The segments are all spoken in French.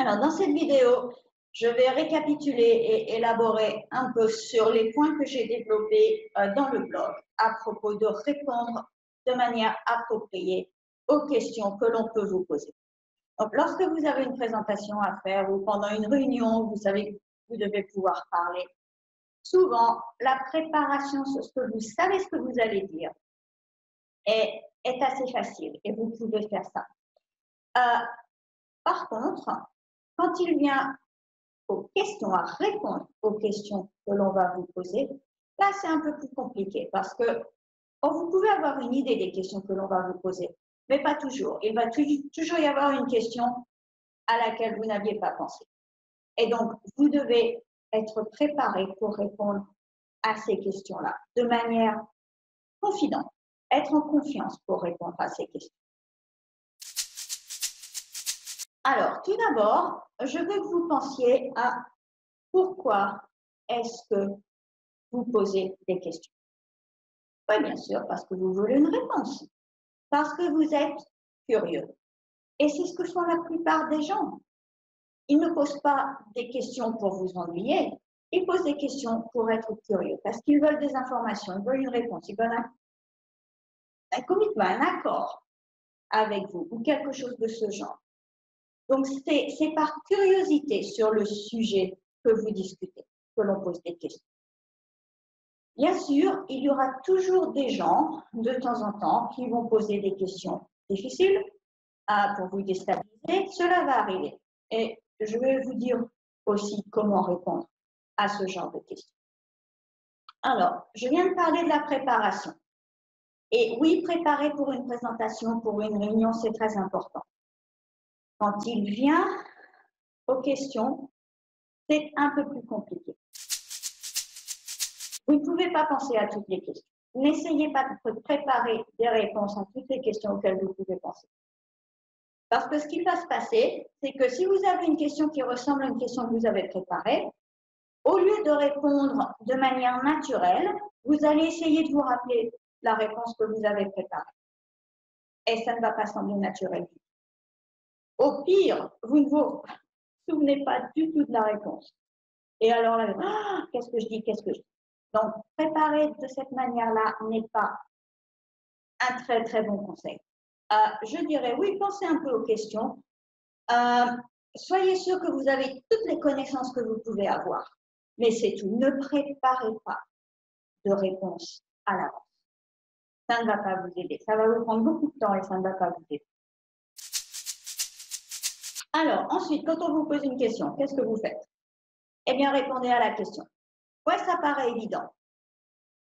Alors, dans cette vidéo, je vais récapituler et élaborer un peu sur les points que j'ai développés dans le blog à propos de répondre de manière appropriée aux questions que l'on peut vous poser. Donc, lorsque vous avez une présentation à faire ou pendant une réunion, vous savez que vous devez pouvoir parler, souvent, la préparation sur ce que vous savez ce que vous allez dire est assez facile et vous pouvez faire ça. Par contre, quand il vient aux questions, à répondre aux questions que l'on va vous poser, là, c'est un peu plus compliqué parce que vous pouvez avoir une idée des questions que l'on va vous poser, mais pas toujours. Il va toujours y avoir une question à laquelle vous n'aviez pas pensé. Et donc, vous devez être préparé pour répondre à ces questions-là de manière confidente, être en confiance pour répondre à ces questions. Alors, tout d'abord, je veux que vous pensiez à pourquoi est-ce que vous posez des questions. Oui, bien sûr, parce que vous voulez une réponse, parce que vous êtes curieux. Et c'est ce que font la plupart des gens. Ils ne posent pas des questions pour vous ennuyer, ils posent des questions pour être curieux, parce qu'ils veulent des informations, ils veulent une réponse, ils veulent un commitment, un accord avec vous, ou quelque chose de ce genre. Donc, c'est par curiosité sur le sujet que vous discutez, que l'on pose des questions. Bien sûr, il y aura toujours des gens, de temps en temps, qui vont poser des questions difficiles pour vous déstabiliser. Cela va arriver. Et je vais vous dire aussi comment répondre à ce genre de questions. Alors, je viens de parler de la préparation. Et oui, préparer pour une présentation, pour une réunion, c'est très important. Quand il vient aux questions, c'est un peu plus compliqué. Vous ne pouvez pas penser à toutes les questions. N'essayez pas de préparer des réponses à toutes les questions auxquelles vous pouvez penser. Parce que ce qui va se passer, c'est que si vous avez une question qui ressemble à une question que vous avez préparée, au lieu de répondre de manière naturelle, vous allez essayer de vous rappeler la réponse que vous avez préparée. Et ça ne va pas sembler naturel du tout. Au pire, vous ne vous souvenez pas du tout de la réponse. Et alors là, qu'est-ce que je dis, qu'est-ce que je dis? Donc, préparer de cette manière-là n'est pas un très, très bon conseil. Je dirais, oui, pensez un peu aux questions. Soyez sûr que vous avez toutes les connaissances que vous pouvez avoir. Mais c'est tout. Ne préparez pas de réponse à l'avance. Ça ne va pas vous aider. Ça va vous prendre beaucoup de temps et ça ne va pas vous aider. Alors, ensuite, quand on vous pose une question, qu'est-ce que vous faites? Eh bien, répondez à la question. Ouais, ça paraît évident.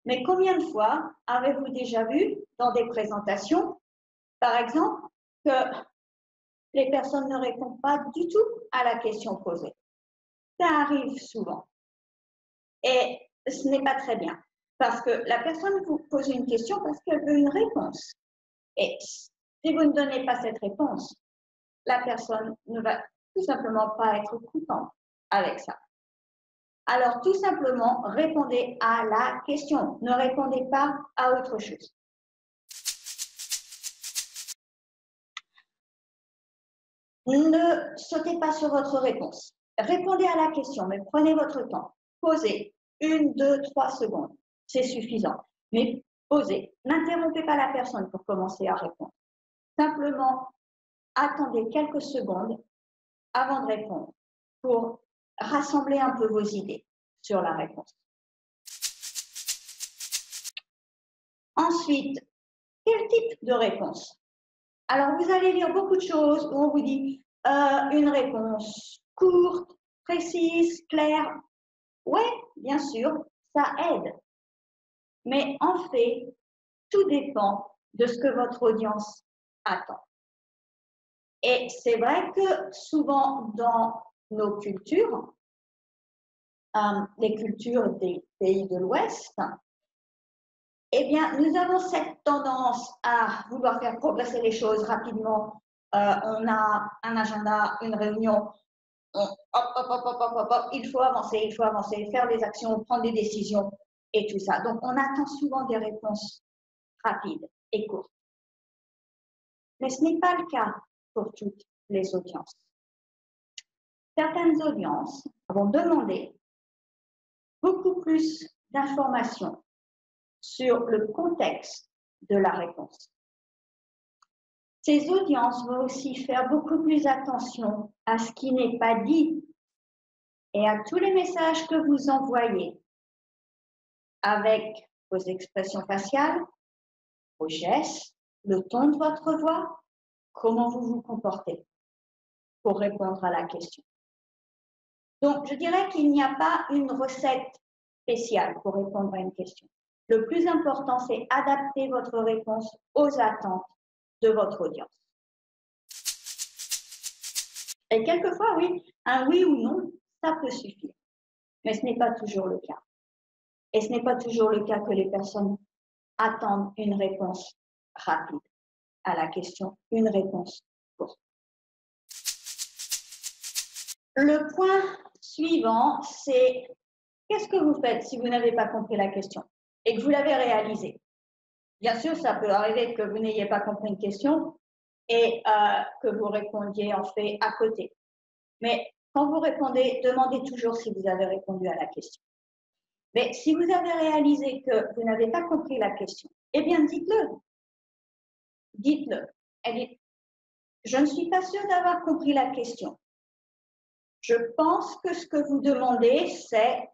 Mais combien de fois avez-vous déjà vu dans des présentations, par exemple, que les personnes ne répondent pas du tout à la question posée? Ça arrive souvent. Et ce n'est pas très bien. Parce que la personne vous pose une question parce qu'elle veut une réponse. Et si vous ne donnez pas cette réponse, la personne ne va tout simplement pas être contente avec ça. Alors, tout simplement, répondez à la question. Ne répondez pas à autre chose. Ne sautez pas sur votre réponse. Répondez à la question, mais prenez votre temps. Posez 1, 2, 3 secondes. C'est suffisant. Mais posez. N'interrompez pas la personne pour commencer à répondre. Simplement, attendez quelques secondes avant de répondre pour rassembler un peu vos idées sur la réponse. Ensuite, quel type de réponse? Alors, vous allez lire beaucoup de choses où on vous dit une réponse courte, précise, claire. Oui, bien sûr, ça aide. Mais en fait, tout dépend de ce que votre audience attend. Et c'est vrai que souvent dans nos cultures, les cultures des pays de l'Ouest, eh bien, nous avons cette tendance à vouloir faire progresser les choses rapidement. On a un agenda, une réunion, il faut avancer, faire des actions, prendre des décisions et tout ça. Donc, on attend souvent des réponses rapides et courtes. Mais ce n'est pas le cas pour toutes les audiences. certaines audiences vont demander beaucoup plus d'informations sur le contexte de la réponse. Ces audiences vont aussi faire beaucoup plus attention à ce qui n'est pas dit et à tous les messages que vous envoyez avec vos expressions faciales, vos gestes, le ton de votre voix, comment vous vous comportez pour répondre à la question. Donc, je dirais qu'il n'y a pas une recette spéciale pour répondre à une question. Le plus important, c'est adapter votre réponse aux attentes de votre audience. Et quelquefois, oui, un oui ou non, ça peut suffire. Mais ce n'est pas toujours le cas. Et ce n'est pas toujours le cas que les personnes attendent une réponse rapide à la question, une réponse courte. Le point suivant, c'est qu'est-ce que vous faites si vous n'avez pas compris la question et que vous l'avez réalisée? Bien sûr, ça peut arriver que vous n'ayez pas compris une question et que vous répondiez en fait à côté. Mais quand vous répondez, demandez toujours si vous avez répondu à la question. Mais si vous avez réalisé que vous n'avez pas compris la question, eh bien dites-le. Dites-le. Je ne suis pas sûre d'avoir compris la question. Je pense que ce que vous demandez, c'est,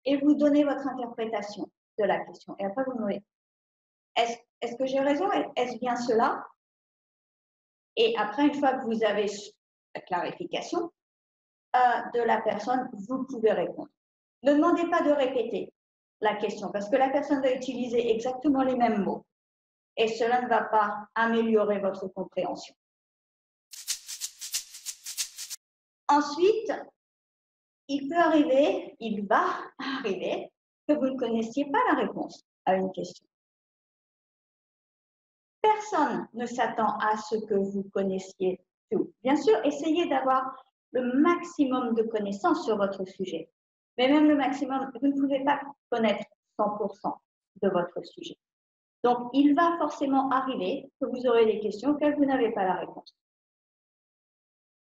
et vous donnez votre interprétation de la question. Et après, vous me dites, est-ce que j'ai raison? Est-ce bien cela? Et après, une fois que vous avez la clarification de la personne, vous pouvez répondre. Ne demandez pas de répéter la question parce que la personne va utiliser exactement les mêmes mots et cela ne va pas améliorer votre compréhension. Ensuite, il va arriver que vous ne connaissiez pas la réponse à une question. Personne ne s'attend à ce que vous connaissiez tout. Bien sûr, essayez d'avoir le maximum de connaissances sur votre sujet. Mais même le maximum, vous ne pouvez pas connaître 100% de votre sujet. Donc, il va forcément arriver que vous aurez des questions auxquelles vous n'avez pas la réponse.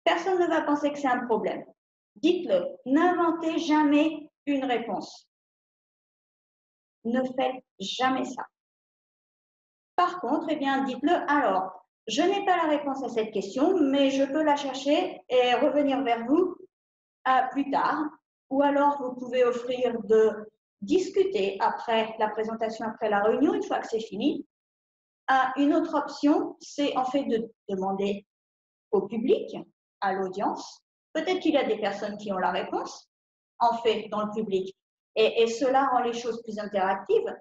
Personne ne va penser que c'est un problème. Dites-le, n'inventez jamais une réponse. Ne faites jamais ça. Par contre, eh bien, dites-le, alors, je n'ai pas la réponse à cette question, mais je peux la chercher et revenir vers vous plus tard. Ou alors, vous pouvez offrir de discuter après la présentation, après la réunion, une fois que c'est fini. Une autre option, c'est en fait de demander au public, à l'audience. Peut-être qu'il y a des personnes qui ont la réponse, en fait, dans le public. Et cela rend les choses plus interactives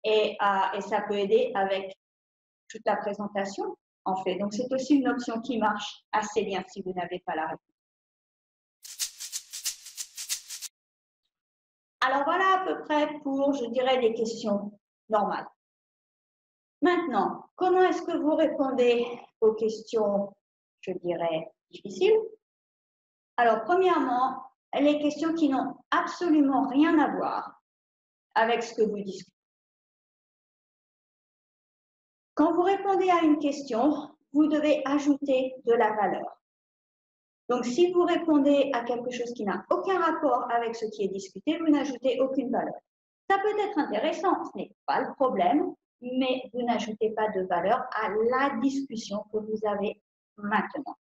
et ça peut aider avec toute la présentation, en fait. Donc, c'est aussi une option qui marche assez bien si vous n'avez pas la réponse. Alors, voilà à peu près pour, je dirais, des questions normales. Maintenant, comment est-ce que vous répondez aux questions, je dirais, difficiles? Alors, premièrement, les questions qui n'ont absolument rien à voir avec ce que vous discutez. Quand vous répondez à une question, vous devez ajouter de la valeur. Donc, si vous répondez à quelque chose qui n'a aucun rapport avec ce qui est discuté, vous n'ajoutez aucune valeur. Ça peut être intéressant, ce n'est pas le problème, mais vous n'ajoutez pas de valeur à la discussion que vous avez maintenant.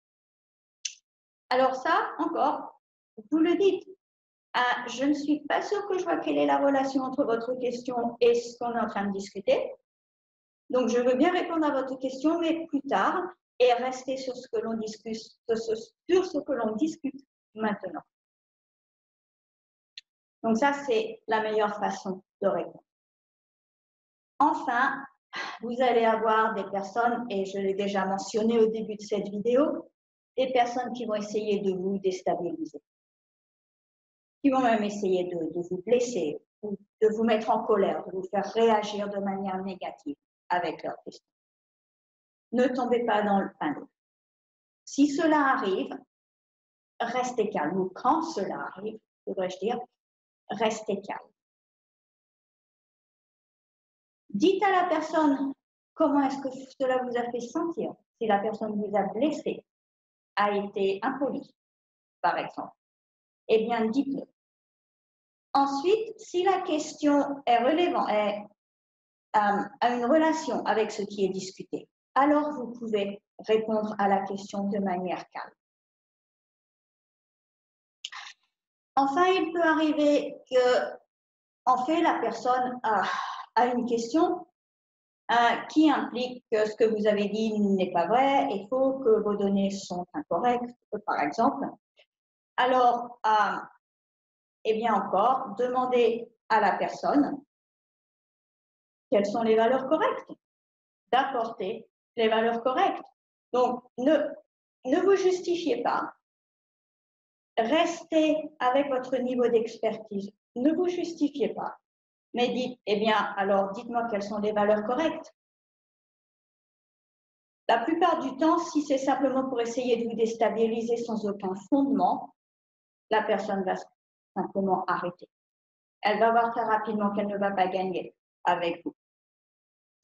Alors ça, encore, vous le dites. Je ne suis pas sûre que je vois quelle est la relation entre votre question et ce qu'on est en train de discuter. Donc, je veux bien répondre à votre question, mais plus tard, et rester sur ce que l'on discute, maintenant. Donc, ça, c'est la meilleure façon de répondre. Enfin, vous allez avoir des personnes, et je l'ai déjà mentionné au début de cette vidéo, des personnes qui vont essayer de vous déstabiliser, qui vont même essayer de vous blesser, ou de vous mettre en colère, de vous faire réagir de manière négative avec leurs questions. Ne tombez pas dans le panneau. Si cela arrive, restez calme. Ou quand cela arrive, devrais-je dire, restez calme. Dites à la personne comment est-ce que cela vous a fait sentir. Si la personne vous a blessé, a été impolie, par exemple. eh bien, dites-le. Ensuite, si la question est relevant, a une relation avec ce qui est discuté, alors vous pouvez répondre à la question de manière calme. Enfin, il peut arriver que, en fait, la personne a une question qui implique que ce que vous avez dit n'est pas vrai et faux, que vos données sont incorrectes, par exemple. Alors, eh bien encore, demandez à la personne quelles sont les valeurs correctes, d'apporter les valeurs correctes. Donc, ne vous justifiez pas. Restez avec votre niveau d'expertise. Ne vous justifiez pas. Mais dites, eh bien, alors dites-moi quelles sont les valeurs correctes. La plupart du temps, si c'est simplement pour essayer de vous déstabiliser sans aucun fondement, la personne va simplement arrêter. Elle va voir très rapidement qu'elle ne va pas gagner avec vous.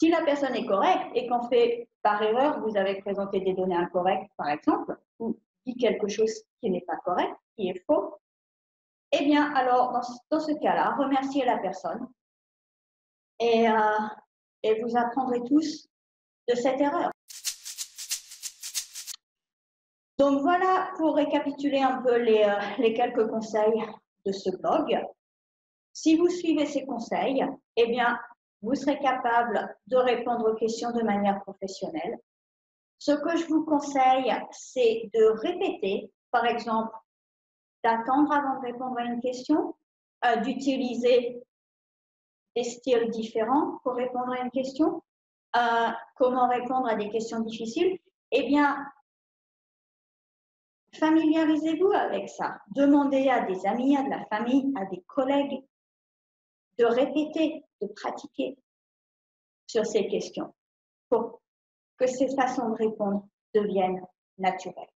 Si la personne est correcte et qu'en fait, par erreur, vous avez présenté des données incorrectes, par exemple, ou dit quelque chose qui n'est pas correct, qui est faux, eh bien, alors, dans ce cas-là, remerciez la personne et vous apprendrez tous de cette erreur. Donc voilà pour récapituler un peu les quelques conseils de ce blog. Si vous suivez ces conseils, eh bien, vous serez capable de répondre aux questions de manière professionnelle. Ce que je vous conseille, c'est de répéter, par exemple, d'attendre avant de répondre à une question, d'utiliser des styles différents pour répondre à une question, comment répondre à des questions difficiles. Eh bien, familiarisez-vous avec ça. Demandez à des amis, à de la famille, à des collègues de répéter, de pratiquer sur ces questions pour que ces façons de répondre deviennent naturelles.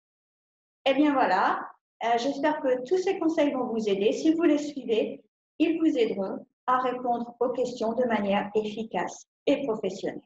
Eh bien voilà, j'espère que tous ces conseils vont vous aider. Si vous les suivez, ils vous aideront à répondre aux questions de manière efficace et professionnelle.